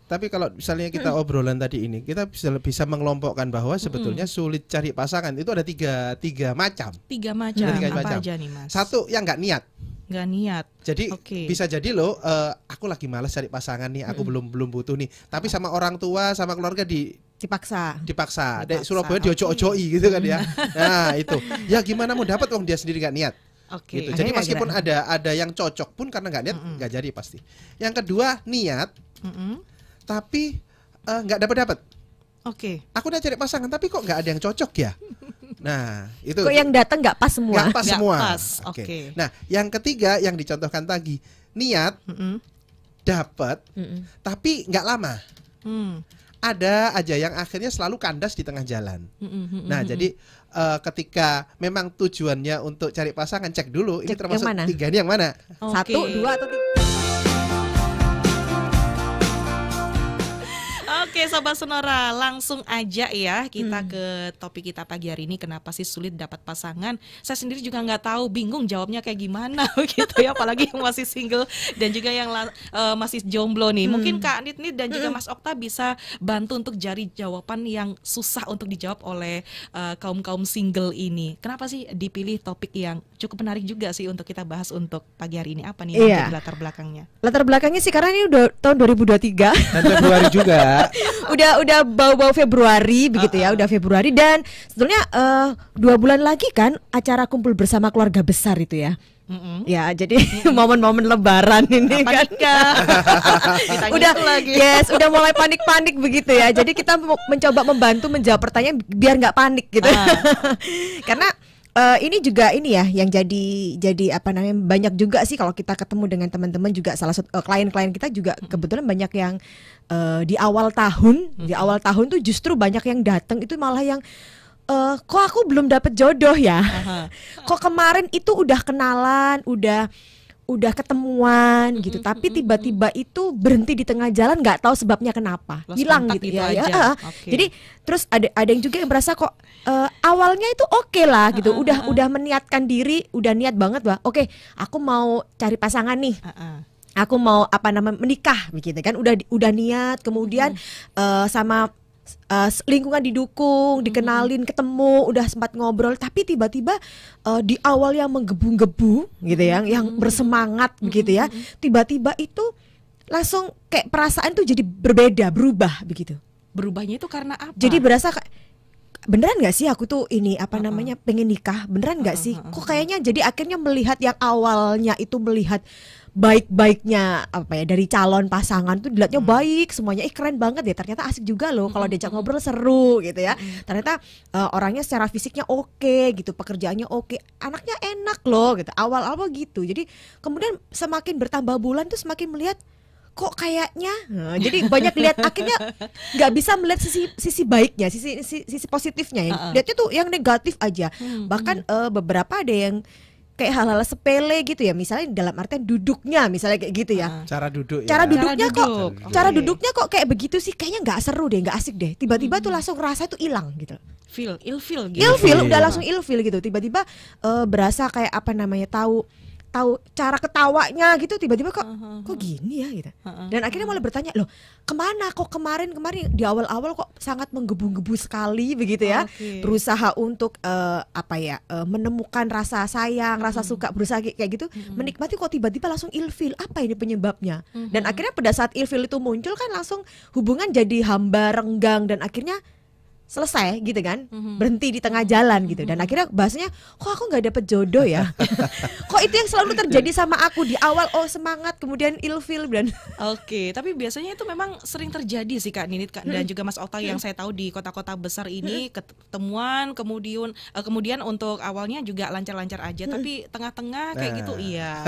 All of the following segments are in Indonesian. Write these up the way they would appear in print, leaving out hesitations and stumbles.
Tapi kalau misalnya kita obrolan tadi ini, kita bisa mengelompokkan bahwa sebetulnya sulit cari pasangan itu ada tiga macam. Tiga macam. Ada tiga Apa macam. aja nih, Mas? Satu yang nggak niat. Nggak niat. Jadi Oke. bisa jadi loh, aku lagi malas cari pasangan nih, aku belum butuh nih. Tapi sama orang tua, sama keluarga Dipaksa. Dek Dipaksa, Surabaya oke. diojo-ojoi gitu kan ya. Nah itu, ya gimana mau dapat wong dia sendiri nggak niat. Oke. Gitu. Jadi Akhirnya meskipun ada yang cocok pun karena nggak niat nggak jadi pasti. Yang kedua niat, tapi nggak dapat. Oke. Aku udah cari pasangan tapi kok nggak ada yang cocok ya. Nah itu. Kok yang datang nggak pas semua? Nggak pas Nggak semua. pas, Oke. oke. Nah yang ketiga yang dicontohkan tadi, niat dapat tapi nggak lama. Ada aja yang akhirnya selalu kandas di tengah jalan. Nah, jadi ketika memang tujuannya untuk cari pasangan, cek dulu ini Cek termasuk yang mana? tiga ini yang mana. Satu, Oke. dua, atau tiga? Oke Sobat Sonora, langsung aja ya kita ke topik kita pagi hari ini. Kenapa sih sulit dapat pasangan? Saya sendiri juga nggak tahu, bingung jawabnya kayak gimana gitu ya. Apalagi yang masih single dan juga yang masih jomblo nih. Mungkin Kak Nit dan juga Mas Okta bisa bantu untuk cari jawaban yang susah untuk dijawab oleh kaum single ini. Kenapa sih dipilih topik yang cukup menarik juga sih untuk kita bahas untuk pagi hari ini? Apa nih yang Iya. menjadi latar belakangnya? Latar belakangnya sih karena ini udah tahun 2023. Dan Februari juga. udah bau-bau Februari begitu ya, udah Februari dan sebetulnya 2 bulan lagi kan acara kumpul bersama keluarga besar itu ya. Ya jadi momen-momen Lebaran ini kan udah udah mulai panik-panik begitu ya. Jadi kita mencoba membantu menjawab pertanyaan biar nggak panik gitu. Karena ini juga ini ya yang jadi apa namanya, banyak juga sih kalau kita ketemu dengan teman-teman juga, salah satu klien-klien kita juga kebetulan banyak yang di awal tahun tuh justru banyak yang datang itu malah yang kok aku belum dapet jodoh ya. Kok kemarin itu udah kenalan, udah ketemuan gitu, tapi tiba-tiba itu berhenti di tengah jalan, nggak tahu sebabnya kenapa, Lost hilang kontak gitu gitu ya. aja. Oke. Jadi terus ada yang juga yang merasa kok awalnya itu oke lah gitu, udah meniatkan diri, udah niat banget bahwa oke, aku mau cari pasangan nih. Aku mau menikah begitu kan, udah niat, kemudian sama lingkungan didukung, dikenalin, ketemu, udah sempat ngobrol, tapi tiba-tiba di awal yang menggebu-gebu gitu ya, yang bersemangat begitu ya, tiba-tiba itu langsung kayak perasaan tuh jadi berubah begitu. Berubahnya itu karena apa? Jadi berasa beneran nggak sih aku tuh ini pengen nikah, beneran nggak sih? Kok kayaknya jadi akhirnya melihat yang awalnya itu melihat baik-baiknya dari calon pasangan tuh dilihatnya baik semuanya, keren banget ya, ternyata asik juga loh kalau diajak ngobrol, seru gitu ya. Ternyata orangnya secara fisiknya oke gitu, pekerjaannya oke, anaknya enak loh gitu, awal-awal gitu. Jadi kemudian semakin bertambah bulan tuh semakin melihat kok kayaknya, jadi banyak lihat, akhirnya nggak bisa melihat sisi baiknya, sisi positifnya, lihatnya tuh yang negatif aja. Bahkan beberapa ada yang kayak hal-hal sepele gitu ya, misalnya dalam artian duduknya misalnya kayak gitu ya. Cara duduk ya. Cara duduknya cara Oke. duduknya kok kayak begitu sih, kayaknya nggak seru deh, nggak asik deh. Tiba-tiba tuh langsung rasa itu hilang gitu. Ilfil gitu. Ilfil, udah Iya. langsung ilfil gitu. Tiba-tiba berasa kayak tahu cara ketawanya gitu, tiba-tiba kok gini ya gitu. Dan akhirnya malah bertanya, loh kemana kok kemarin di awal-awal kok sangat menggebu-gebu sekali begitu ya. Oke. Berusaha untuk menemukan rasa sayang, rasa suka, berusaha kayak gitu, menikmati, kok tiba-tiba langsung ilfil. Apa ini penyebabnya? Dan akhirnya pada saat ilfil itu muncul kan langsung hubungan jadi hamba, renggang, dan akhirnya selesai gitu kan, berhenti di tengah jalan gitu. Dan akhirnya bahasanya, kok aku nggak dapet jodoh ya. Kok itu yang selalu terjadi sama aku di awal, semangat kemudian ilfil dan Oke, tapi biasanya itu memang sering terjadi sih Kak Ninit dan juga Mas Okta, yang saya tahu di kota-kota besar ini ketemuan, kemudian untuk awalnya juga lancar-lancar aja, tapi tengah-tengah kayak gitu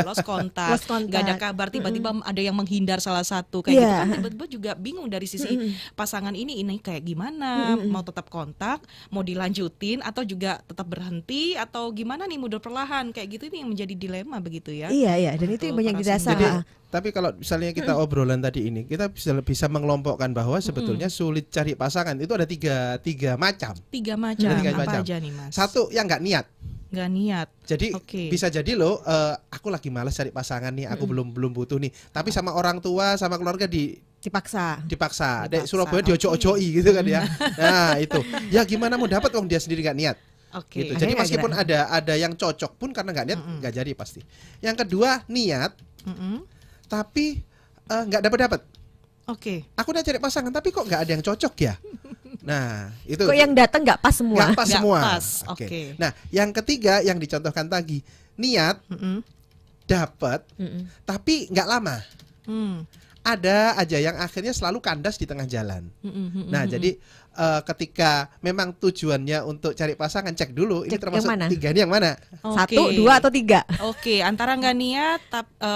lost kontak, Lost kontak. nggak ada kabar, tiba-tiba ada yang menghindar salah satu kayak gitu Iya. kan, tiba-tiba juga bingung dari sisi pasangan ini kayak gimana, mau tetap kontak, mau dilanjutin atau juga tetap berhenti atau gimana nih, mundur perlahan kayak gitu, ini yang menjadi dilema begitu ya. iya, dan itu yang Untuk banyak para dirasa. Jadi tapi kalau misalnya kita obrolan tadi ini, kita bisa mengelompokkan bahwa sebetulnya sulit cari pasangan itu ada tiga macam. Tiga macam. Tiga Apa macam. aja nih Mas? Satu yang nggak niat. Nggak niat. Jadi Oke. bisa jadi loh, aku lagi malas cari pasangan nih, aku belum butuh nih. Tapi sama orang tua, sama keluarga dipaksa. Dek Surabaya diojo-ojoi gitu kan ya. Nah itu, ya gimana mau dapat wong dia sendiri nggak niat. Gitu. Jadi meskipun ada yang cocok pun karena nggak niat nggak jadi pasti. Yang kedua niat, tapi nggak dapat. Aku udah cari pasangan tapi kok nggak ada yang cocok ya. Nah itu. Kok yang datang nggak pas semua? Nggak pas semua. Oke. Nah yang ketiga yang dicontohkan tadi, niat, dapat, tapi nggak lama. Ada aja yang akhirnya selalu kandas di tengah jalan. Nah jadi ketika memang tujuannya untuk cari pasangan, cek dulu ini termasuk tiga ini yang mana? 1, 2 atau 3? Antara nggak niat,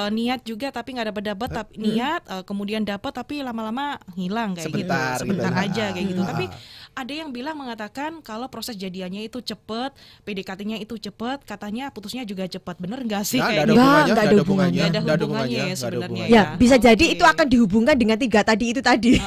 niat juga tapi nggak dapat tapi niat, kemudian dapat tapi lama-lama hilang kayak sebentar aja kayak gitu. Tapi ada yang mengatakan kalau proses jadiannya itu cepet, PDKT-nya itu cepet, katanya putusnya juga cepet. Bener nggak sih? Nggak ada hubungannya sebenarnya. Ya bisa jadi itu akan dihubungkan dengan 3 tadi itu tadi.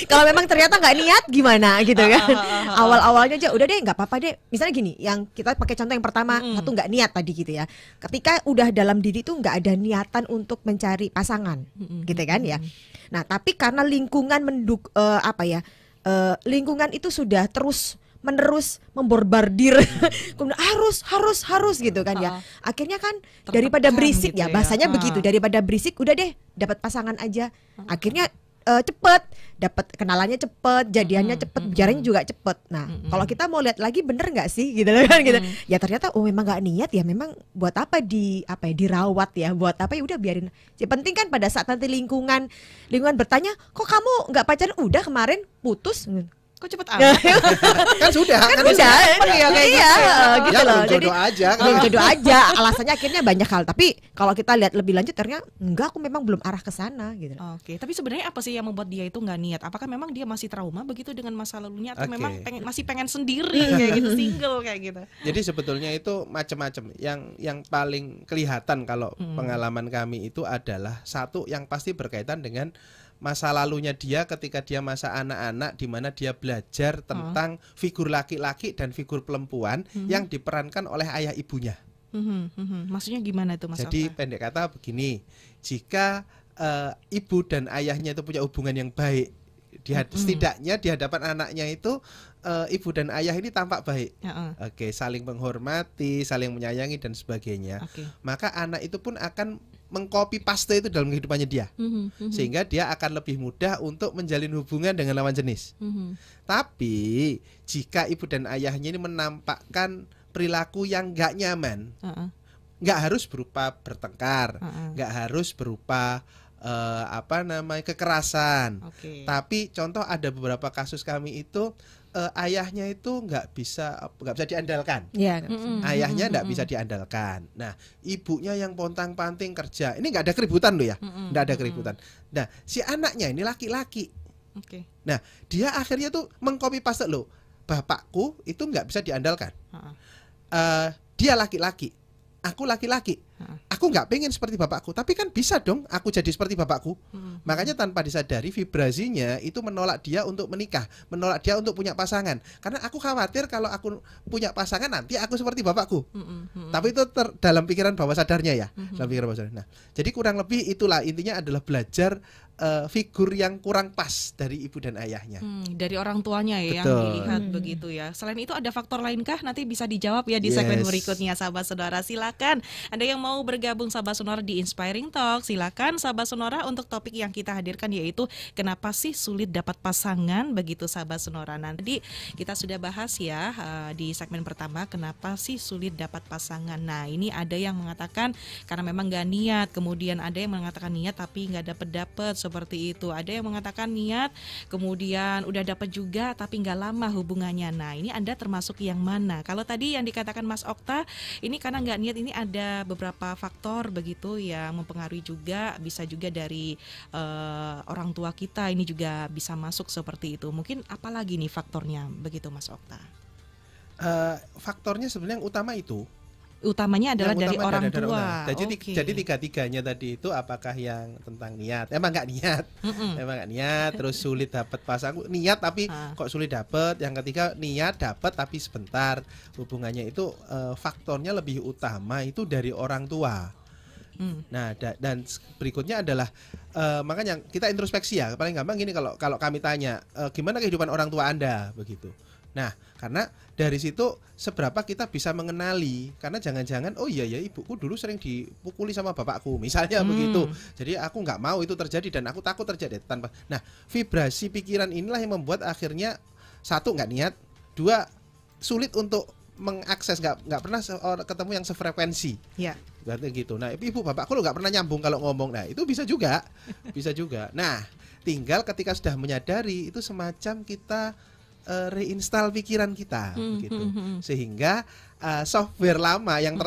Kalau memang ternyata nggak niat gimana gitu kan. Awal-awalnya aja udah deh nggak apa-apa deh. Misalnya gini, yang kita pakai contoh yang pertama, satu nggak niat tadi gitu ya. Ketika udah dalam diri tuh nggak ada niatan untuk mencari pasangan, gitu kan ya. Nah tapi karena lingkungan lingkungan itu sudah terus menerus memborbardir kemudian harus gitu kan ya. Akhirnya kan daripada berisik gitu ya bahasanya begitu, daripada berisik udah deh dapat pasangan aja. Akhirnya cepet dapat kenalannya cepet, jadiannya cepet, bicaranya juga cepet. Nah kalau kita mau lihat lagi bener nggak sih gitu kan gitu. Ya ternyata memang nggak niat ya, memang buat apa dirawat ya, buat apa ya udah biarin. Yang penting kan pada saat nanti lingkungan bertanya, kok kamu nggak pacaran, udah kemarin putus. Kok cepet amat? Kan sudah. Gitu loh. Jadi jodoh aja. Alasannya akhirnya banyak hal. Tapi kalau kita lihat lebih lanjut ternyata enggak, aku memang belum arah ke sana gitu. Oke, tapi sebenarnya apa sih yang membuat dia itu nggak niat? Apakah memang dia masih trauma begitu dengan masa lalunya atau memang masih pengen sendiri kayak gitu, single kayak gitu? Jadi sebetulnya itu macam-macam. Yang paling kelihatan kalau pengalaman kami itu adalah satu yang pasti berkaitan dengan masa lalunya dia ketika dia masa anak-anak, di mana dia belajar tentang figur laki-laki dan figur perempuan yang diperankan oleh ayah ibunya. Maksudnya gimana itu Mas? Jadi pendek kata begini, jika ibu dan ayahnya itu punya hubungan yang baik, setidaknya di hadapan anaknya itu ibu dan ayah ini tampak baik. Oke, saling menghormati, saling menyayangi dan sebagainya. Maka anak itu pun akan mengcopy paste itu dalam kehidupannya dia, sehingga dia akan lebih mudah untuk menjalin hubungan dengan lawan jenis. Tapi jika ibu dan ayahnya ini menampakkan perilaku yang nggak nyaman, nggak harus berupa bertengkar, nggak harus berupa kekerasan. Tapi contoh ada beberapa kasus kami itu ayahnya itu nggak bisa diandalkan. Ayahnya nggak bisa diandalkan. Nah, ibunya yang pontang-panting kerja. Ini nggak ada keributan loh ya, nggak ada keributan. Nah, si anaknya ini laki-laki. Nah, dia akhirnya tuh mengcopy paste loh. Bapakku itu nggak bisa diandalkan. Dia laki-laki. Aku laki-laki. Aku nggak pengen seperti bapakku, tapi kan bisa dong aku jadi seperti bapakku. Makanya tanpa disadari vibrasinya itu menolak dia untuk menikah, menolak dia untuk punya pasangan. Karena aku khawatir kalau aku punya pasangan nanti aku seperti bapakku. Tapi itu dalam pikiran bawah sadarnya ya, dalam pikiran bawah sadar. Nah, jadi kurang lebih itulah intinya adalah belajar figur yang kurang pas dari ibu dan ayahnya. Dari orang tuanya ya. Betul. Yang dilihat begitu ya. Selain itu ada faktor lainkah? Nanti bisa dijawab ya di segmen berikutnya, sahabat Sonora. Silakan. Ada yang mau bergabung sahabat Sonora di Inspiring Talk, silakan sahabat Sonora untuk topik yang kita hadirkan yaitu kenapa sih sulit dapat pasangan begitu sahabat Sonora. Nanti kita sudah bahas ya di segmen pertama kenapa sih sulit dapat pasangan. Nah ini ada yang mengatakan karena memang gak niat, kemudian ada yang mengatakan niat tapi gak dapet seperti itu. Ada yang mengatakan niat kemudian udah dapat juga tapi gak lama hubungannya. Nah ini Anda termasuk yang mana? Kalau tadi yang dikatakan Mas Okta ini karena gak niat, ini ada beberapa faktor begitu yang mempengaruhi juga, bisa juga dari orang tua kita ini juga bisa masuk seperti itu. Mungkin apalagi nih faktornya begitu Mas Okta? Faktornya sebenarnya yang utama itu. Utamanya adalah dari orang tua. Jadi tiga-tiganya tadi itu apakah yang tentang niat? Emang nggak niat, emang nggak niat. Terus sulit dapat pasangan, niat tapi kok sulit dapat. Yang ketiga niat dapat tapi sebentar. Hubungannya itu faktornya lebih utama itu dari orang tua. Nah, dan berikutnya adalah makanya kita introspeksi ya. Paling gampang gini, kalau kami tanya gimana kehidupan orang tua Anda begitu. Nah, karena dari situ seberapa kita bisa mengenali, karena jangan-jangan oh iya ya ibuku dulu sering dipukuli sama bapakku misalnya begitu. Jadi aku nggak mau itu terjadi dan aku takut terjadi tanpa. Nah, vibrasi pikiran inilah yang membuat akhirnya satu nggak niat, dua sulit untuk mengakses, nggak pernah ketemu yang sefrekuensi. Ya. Berarti gitu. Nah, ibu bapakku lo nggak pernah nyambung kalau ngomong. Nah, itu bisa juga, bisa juga. Nah, tinggal ketika sudah menyadari itu semacam kita reinstall pikiran kita gitu. Sehingga software lama yang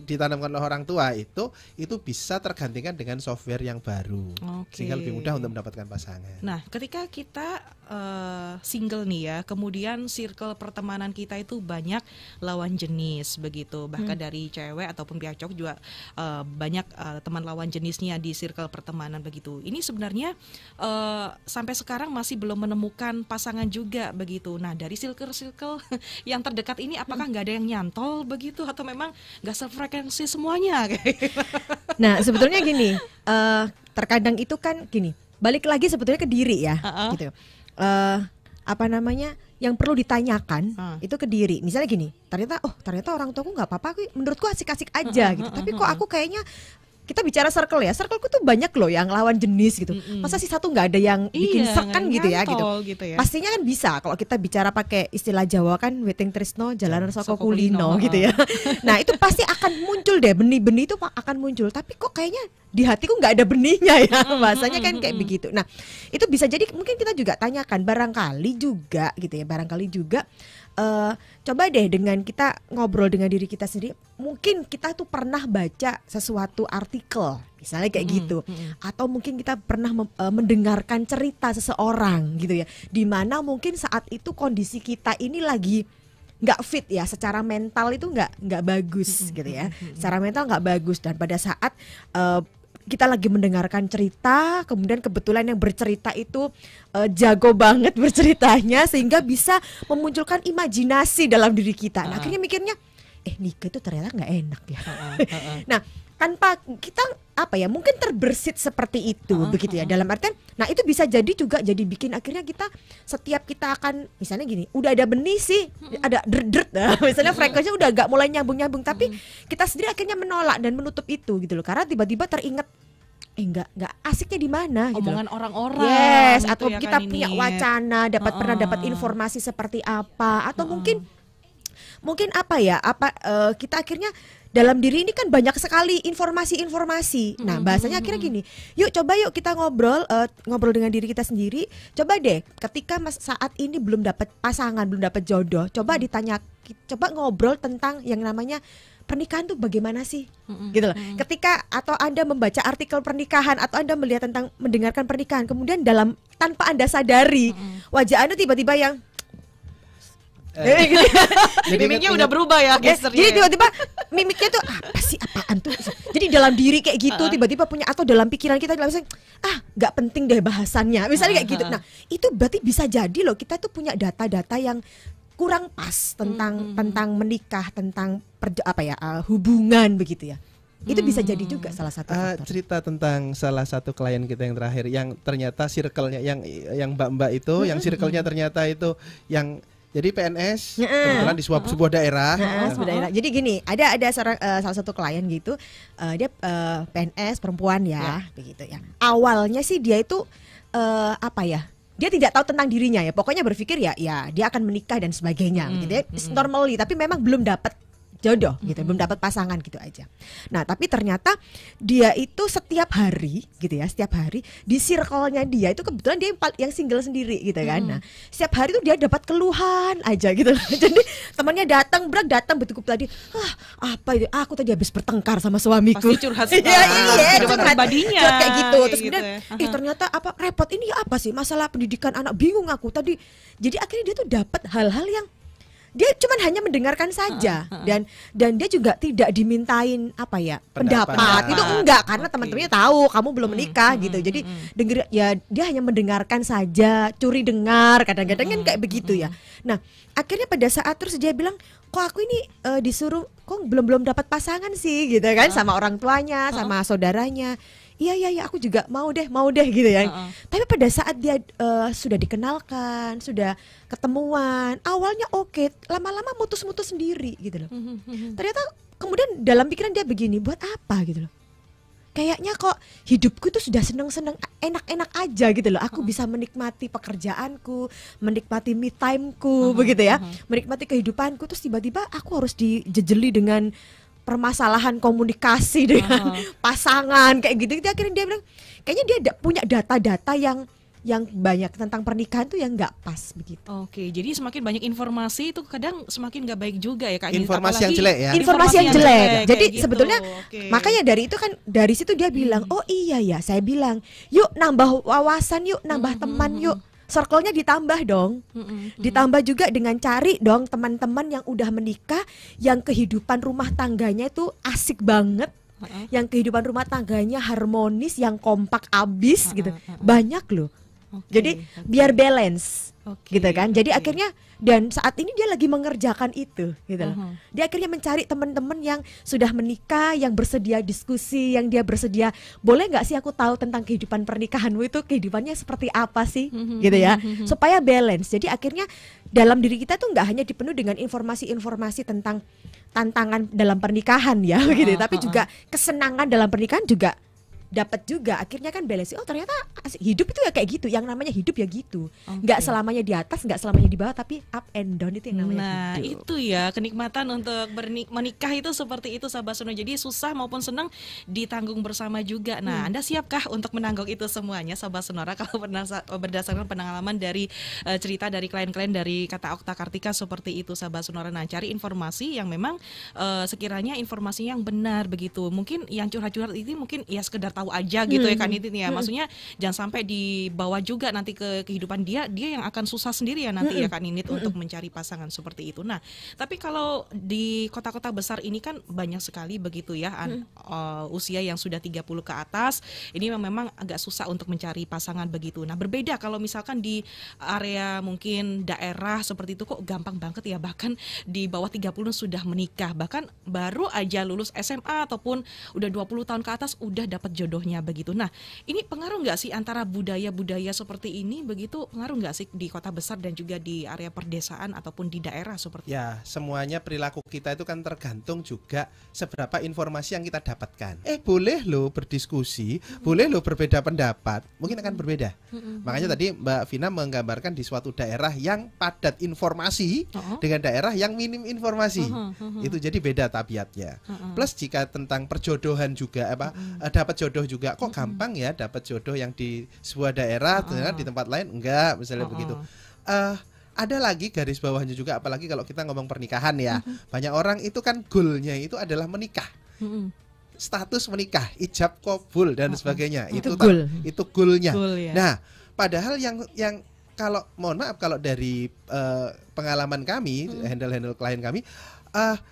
ditanamkan oleh orang tua itu bisa tergantikan dengan software yang baru. Sehingga lebih mudah untuk mendapatkan pasangan. Nah, ketika kita single nih ya, kemudian circle pertemanan kita itu banyak lawan jenis begitu. Bahkan dari cewek ataupun pihak cowok juga banyak teman lawan jenisnya di circle pertemanan begitu. Ini sebenarnya sampai sekarang masih belum menemukan pasangan juga begitu. Nah, dari circle-circle yang terdekat ini apakah nggak ada yang nyantol begitu atau memang nggak sefrekuensi semuanya? Nah, sebetulnya gini, terkadang itu kan gini, balik lagi sebetulnya ke diri ya, gitu. Apa namanya, yang perlu ditanyakan itu ke diri. Misalnya gini, ternyata orang tuaku nggak apa-apa, menurutku asik-asik aja gitu. Tapi kok aku kayaknya, kita bicara circle ya, circleku tuh banyak loh yang lawan jenis gitu. Masa sih satu nggak ada yang bikin sekan gitu ya gitu. Pastinya kan bisa kalau kita bicara pakai istilah Jawa kan, weting trisno jalanan saka kulino gitu ya. Nah, itu pasti akan muncul deh, benih-benih itu akan muncul. Tapi kok kayaknya di hatiku nggak ada benihnya ya, bahasanya kan kayak begitu. Nah, itu bisa jadi mungkin kita juga tanyakan, barangkali juga gitu ya, coba deh dengan kita ngobrol dengan diri kita sendiri, mungkin kita tuh pernah baca sesuatu artikel misalnya kayak gitu, atau mungkin kita pernah mendengarkan cerita seseorang gitu ya, dimana mungkin saat itu kondisi kita ini lagi nggak fit ya, secara mental itu nggak bagus gitu ya, secara mental nggak bagus, dan pada saat kita lagi mendengarkan cerita, kemudian kebetulan yang bercerita itu jago banget berceritanya sehingga bisa memunculkan imajinasi dalam diri kita. Nah, akhirnya mikirnya, nikah itu ternyata nggak enak ya. Nah, tanpa kita mungkin terbersit seperti itu begitu ya, dalam artian, nah itu bisa jadi juga jadi bikin akhirnya kita setiap kita akan misalnya gini, udah ada benih sih, ada derdert, misalnya frekuensinya udah agak mulai nyambung tapi kita sendiri akhirnya menolak dan menutup itu gitu loh, karena tiba-tiba teringat nggak asiknya di mana gitu, omongan orang-orang, yes, gitu atau ya kita kan punya ini wacana pernah dapat informasi seperti apa, atau mungkin kita akhirnya dalam diri ini kan banyak sekali informasi-informasi. Nah, bahasanya akhirnya gini, yuk kita ngobrol dengan diri kita sendiri. Coba deh, ketika saat ini belum dapat pasangan, belum dapat jodoh, coba ngobrol tentang yang namanya pernikahan tuh bagaimana sih, gitu loh. Ketika atau Anda membaca artikel pernikahan atau Anda mendengarkan pernikahan, kemudian tanpa Anda sadari, wajah Anda tiba-tiba yang jadi mimiknya udah berubah ya, jadi tiba-tiba mimiknya tuh apaan tuh, jadi dalam diri kayak gitu, tiba-tiba punya, atau dalam pikiran kita misalnya nggak penting deh bahasannya misalnya kayak gitu. Nah, itu berarti bisa jadi loh kita tuh punya data-data yang kurang pas tentang menikah, tentang hubungan begitu ya. Itu bisa jadi juga salah satu faktor. Cerita tentang salah satu klien kita yang terakhir, yang ternyata circle-nya yang mbak-mbak itu, yang circle-nya ternyata itu yang jadi PNS, kebetulan di sebuah daerah. Jadi gini, ada salah satu klien gitu, dia PNS perempuan ya, begitu ya. Awalnya sih dia itu dia tidak tahu tentang dirinya ya. Pokoknya berpikir ya dia akan menikah dan sebagainya, gitu ya. Normally, tapi memang belum dapat jodoh gitu, belum dapat pasangan gitu aja. Nah, tapi ternyata dia itu setiap hari gitu ya, setiap hari di circle-nya dia itu kebetulan dia yang single sendiri gitu kan. Nah, setiap hari tuh dia dapat keluhan aja gitu. Jadi temannya datang betul tadi, apa itu? Aku tadi habis bertengkar sama suamiku. Pasti curhat curhat pribadinya kayak gitu. Terus gitu kemudian ternyata repot ini apa sih masalah pendidikan anak, bingung aku tadi. Jadi akhirnya dia tuh dapat hal-hal yang dia cuman hanya mendengarkan saja dan dia juga tidak dimintain apa ya pendapat. Itu enggak, karena teman-temannya tahu kamu belum menikah gitu. Jadi dia hanya mendengarkan saja, curi dengar, kadang-kadang kan kayak begitu ya. Nah, akhirnya pada saat terus dia bilang, kok aku ini disuruh kok belum dapat pasangan sih gitu kan, sama orang tuanya, sama saudaranya. Iya, aku juga mau deh gitu ya. Tapi pada saat dia sudah dikenalkan, sudah ketemuan, awalnya oke, lama-lama mutus-mutus sendiri gitu loh. Ternyata kemudian dalam pikiran dia begini, buat apa gitu loh. Kayaknya kok hidupku itu sudah seneng-seneng, enak-enak aja gitu loh. Aku bisa menikmati pekerjaanku, menikmati me time-ku begitu ya, menikmati kehidupanku. Terus tiba-tiba aku harus dijejeli dengan permasalahan komunikasi dengan pasangan kayak gitu. Akhirnya dia bilang kayaknya dia punya data-data yang banyak tentang pernikahan tuh yang nggak pas begitu. Oke, jadi semakin banyak informasi itu kadang semakin nggak baik juga ya Kak. Informasi yang jelek ya. Informasi yang jelek. Jadi gitu. sebetulnya makanya dari itu kan, dari situ dia bilang, oh iya ya, saya bilang, yuk nambah wawasan, yuk nambah teman, yuk. Circle-nya ditambah dong. Ditambah juga dengan cari dong teman-teman yang udah menikah, yang kehidupan rumah tangganya itu asik banget, yang kehidupan rumah tangganya harmonis, yang kompak abis gitu. Banyak loh. Jadi biar balance gitu kan. Jadi akhirnya, dan saat ini dia lagi mengerjakan itu gitu loh. Dia akhirnya mencari teman-teman yang sudah menikah, yang bersedia diskusi, yang dia bersedia, boleh nggak sih aku tahu tentang kehidupan pernikahanmu itu kehidupannya seperti apa sih gitu ya, supaya balance. Jadi akhirnya dalam diri kita tuh nggak hanya dipenuhi dengan informasi-informasi tentang tantangan dalam pernikahan ya gitu, tapi juga kesenangan dalam pernikahan juga dapat juga. Akhirnya kan balance. Oh ternyata hidup itu ya kayak gitu. Yang namanya hidup ya gitu. Nggak selamanya di atas, nggak selamanya di bawah, tapi up and down itu yang namanya hidup. Itu ya kenikmatan untuk menikah itu seperti itu Sahabat Suno. Jadi susah maupun senang ditanggung bersama juga. Nah, Anda siapkah untuk menanggung itu semuanya Sahabat Sonora? Kalau berdasarkan pengalaman dari cerita dari klien-klien dari Kata Okta Kartika seperti itu Sahabat Sonora. Nah, cari informasi yang memang sekiranya informasi yang benar begitu. Mungkin yang curhat-curhat itu mungkin ya sekedar tahu aja gitu ya Kak Nitin ya. Maksudnya jangan sampai dibawa juga nanti ke kehidupan dia yang akan susah sendiri ya nanti ya Kak Ninit untuk mencari pasangan seperti itu. Nah, tapi kalau di kota-kota besar ini kan banyak sekali begitu ya usia yang sudah 30 ke atas, ini memang agak susah untuk mencari pasangan begitu. Nah, berbeda kalau misalkan di area mungkin daerah seperti itu kok gampang banget ya, bahkan di bawah 30 sudah menikah, bahkan baru aja lulus SMA ataupun udah 20 tahun ke atas udah dapat jodohnya begitu. Nah, ini pengaruh nggak sih antara budaya-budaya seperti ini begitu, pengaruh nggak sih di kota besar dan juga di area perdesaan ataupun di daerah seperti ya, semuanya perilaku kita itu kan tergantung juga seberapa informasi yang kita dapatkan. Boleh loh berdiskusi, boleh loh berbeda pendapat, mungkin akan berbeda. Makanya tadi Mbak Vina menggambarkan di suatu daerah yang padat informasi dengan daerah yang minim informasi. Itu jadi beda tabiatnya. Plus jika tentang perjodohan juga dapat jodoh juga kok gampang ya dapat jodoh yang di sebuah daerah di tempat lain enggak, misalnya begitu. Ada lagi garis bawahnya juga, apalagi kalau kita ngomong pernikahan ya. Banyak orang itu kan goalnya itu adalah menikah. Status menikah, ijab kabul dan sebagainya. Itu goalnya. Ya. Nah, padahal yang kalau mohon maaf kalau dari pengalaman kami handle klien kami,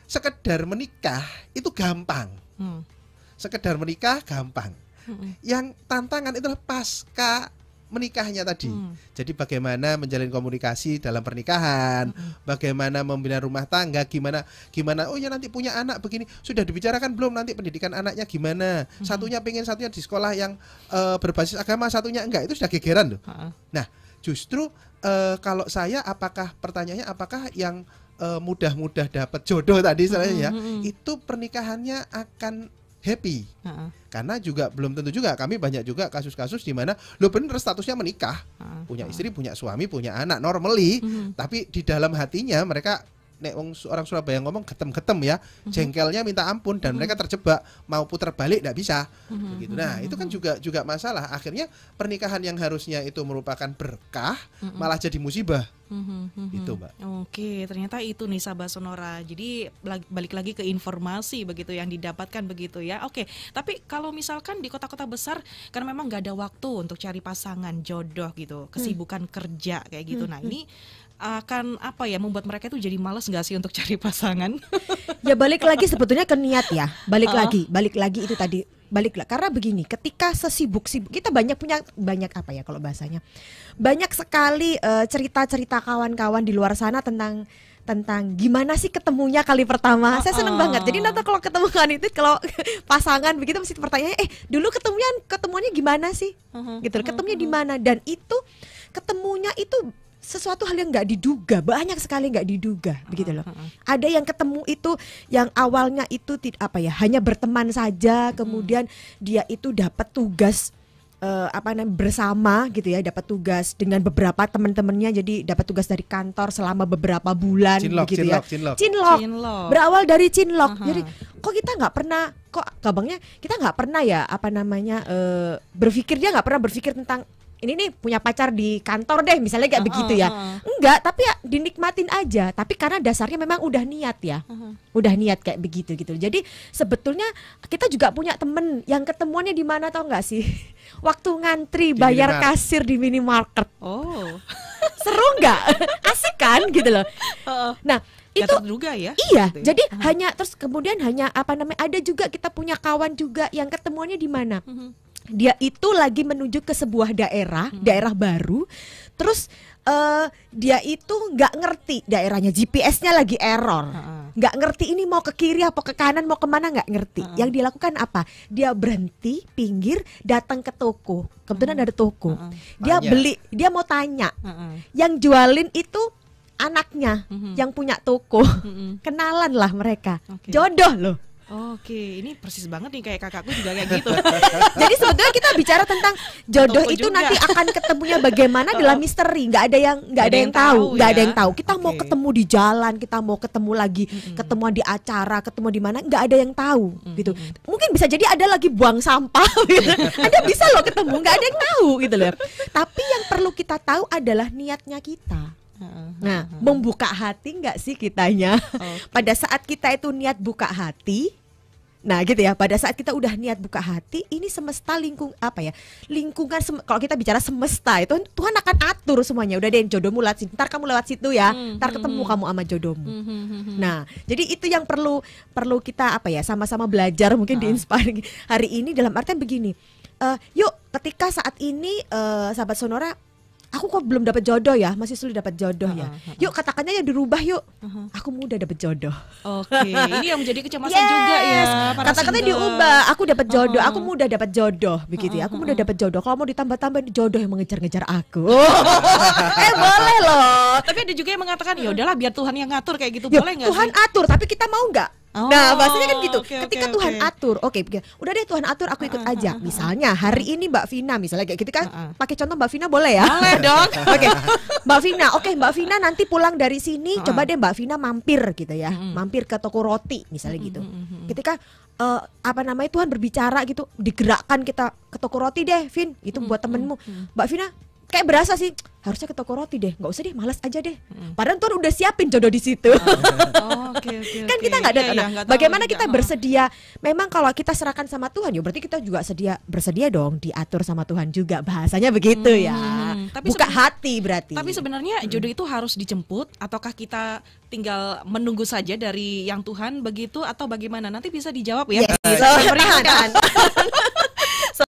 sekedar menikah itu gampang. Sekedar menikah gampang. Yang tantangan itulah pasca menikahnya tadi. Jadi bagaimana menjalin komunikasi dalam pernikahan, bagaimana membina rumah tangga, gimana oh ya nanti punya anak begini, sudah dibicarakan belum nanti pendidikan anaknya gimana? Satunya satunya di sekolah yang berbasis agama, satunya enggak, itu sudah gegeran loh. Nah, justru kalau saya pertanyaannya apakah yang mudah-mudah dapat jodoh tadi istilahnya ya, itu pernikahannya akan happy. Karena juga belum tentu juga, kami banyak juga kasus-kasus di mana lo bener statusnya menikah, punya istri, punya suami, punya anak normally, tapi di dalam hatinya mereka orang Surabaya ngomong getem-getem ya, jengkelnya minta ampun dan mereka terjebak mau putar balik tidak bisa. Begitu. Nah, itu kan juga masalah. Akhirnya pernikahan yang harusnya itu merupakan berkah malah jadi musibah. Itu Mbak. Oke, ternyata itu nih Sahabat Sonora. Jadi balik lagi ke informasi begitu yang didapatkan begitu ya. Oke, tapi kalau misalkan di kota-kota besar karena memang nggak ada waktu untuk cari pasangan jodoh gitu, kesibukan kerja kayak gitu. Nah ini akan apa ya, membuat mereka itu jadi malas nggak sih untuk cari pasangan? Ya balik lagi sebetulnya ke niat ya. Balik lagi itu tadi. Baliklah karena begini, ketika sesibuk-sibuk kita banyak apa ya kalau bahasanya, banyak sekali cerita-cerita kawan-kawan di luar sana tentang gimana sih ketemunya kali pertama. Saya seneng banget. Jadi nanti kalau ketemu kan itu, kalau pasangan begitu mesti pertanyaannya, dulu ketemuannya gimana sih? Gitu. Ketemunya di mana? Dan itu ketemunya itu sesuatu hal yang nggak diduga, banyak sekali nggak diduga, begitu loh. Ada yang ketemu itu yang awalnya itu hanya berteman saja, kemudian dia itu dapat tugas bersama gitu ya, dapat tugas dengan beberapa teman-temannya, jadi dapat tugas dari kantor selama beberapa bulan, begitu ya. Cinlok. Berawal dari cinlok. Jadi kok kita nggak pernah, kita nggak pernah ya berpikir, dia nggak pernah berpikir tentang ini nih punya pacar di kantor deh misalnya, kayak begitu ya. Enggak, tapi ya dinikmatin aja. Tapi karena dasarnya memang udah niat ya. Udah niat kayak begitu gitu. Jadi sebetulnya kita juga punya temen yang ketemuannya di mana, tau nggak sih? Waktu ngantri bayar kasir di minimarket. Seru nggak? Asik kan gitu loh. Nah, itu terduga ya. Iya, gitu ya? jadi kemudian ada juga kita punya kawan juga yang ketemuannya di mana? Dia itu lagi menuju ke sebuah daerah baru, terus dia itu nggak ngerti daerahnya, GPS-nya lagi error, nggak ngerti ini mau ke kiri apa ke kanan, mau kemana nggak ngerti. Yang dilakukan apa? Dia berhenti pinggir, datang ke toko, kebetulan ada toko, dia beli, dia mau tanya, yang jualin itu anaknya yang punya toko, kenalan lah mereka, jodoh loh. Oke, ini persis banget nih kayak kakakku juga kayak gitu. Jadi sebetulnya kita bicara tentang jodoh itu nanti akan ketemunya bagaimana adalah misteri, nggak ada yang tahu. Kita mau ketemu di jalan, kita mau ketemu lagi, ketemuan di acara, ketemu di mana, nggak ada yang tahu gitu. Mungkin bisa jadi ada lagi buang sampah, gitu. Ada bisa loh ketemu, nggak ada yang tahu gitu loh. Tapi yang perlu kita tahu adalah niatnya kita. Nah, membuka hati nggak sih kitanya? Pada saat kita itu niat buka hati, nah gitu ya, pada saat kita udah niat buka hati, ini semesta lingkungan, kalau kita bicara semesta itu Tuhan akan atur semuanya. Udah deh, jodohmu lewat situ, ntar kamu lewat situ ya, ntar ketemu kamu sama jodohmu. Nah, jadi itu yang perlu kita sama-sama belajar mungkin di Inspire hari ini, dalam artian begini. Yuk, ketika saat ini sahabat Sonora, aku kok belum dapat jodoh ya, masih sulit dapat jodoh ya. Yuk katakannya ya dirubah yuk. Aku mudah dapat jodoh. Oke, ini yang menjadi kecemasan juga ya. Kata-katanya diubah, aku dapat jodoh, aku mudah dapat jodoh, begitu ya. Aku mudah dapat jodoh. Kalau mau ditambah-tambah jodoh yang mengejar-ngejar aku. Boleh loh. Tapi ada juga yang mengatakan ya udahlah biar Tuhan yang ngatur kayak gitu, ya, boleh nggak sih? Tuhan atur, tapi kita mau nggak? Nah bahasanya kan gitu. Ketika Tuhan atur, udah deh Tuhan atur, aku ikut aja. Misalnya hari ini Mbak Vina, misalnya kayak gitu kan, pakai contoh Mbak Vina boleh ya? Boleh dong. Mbak Vina nanti pulang dari sini, coba deh Mbak Vina mampir gitu ya, mampir ke toko roti misalnya gitu. Ketika Tuhan berbicara gitu, digerakkan kita ke toko roti deh, Vin, itu buat temenmu. Mbak Vina kayak berasa sih, harusnya ke toko roti deh, nggak usah deh, malas aja deh. Padahal Tuhan udah siapin jodoh di situ. Kan kita nggak ada. Bagaimana kita bersedia? Memang kalau kita serahkan sama Tuhan, ya berarti kita juga bersedia dong diatur sama Tuhan juga. Bahasanya begitu ya. Tapi buka hati berarti. Tapi sebenarnya jodoh itu harus dijemput, ataukah kita tinggal menunggu saja dari yang Tuhan begitu, atau bagaimana? Nanti bisa dijawab ya.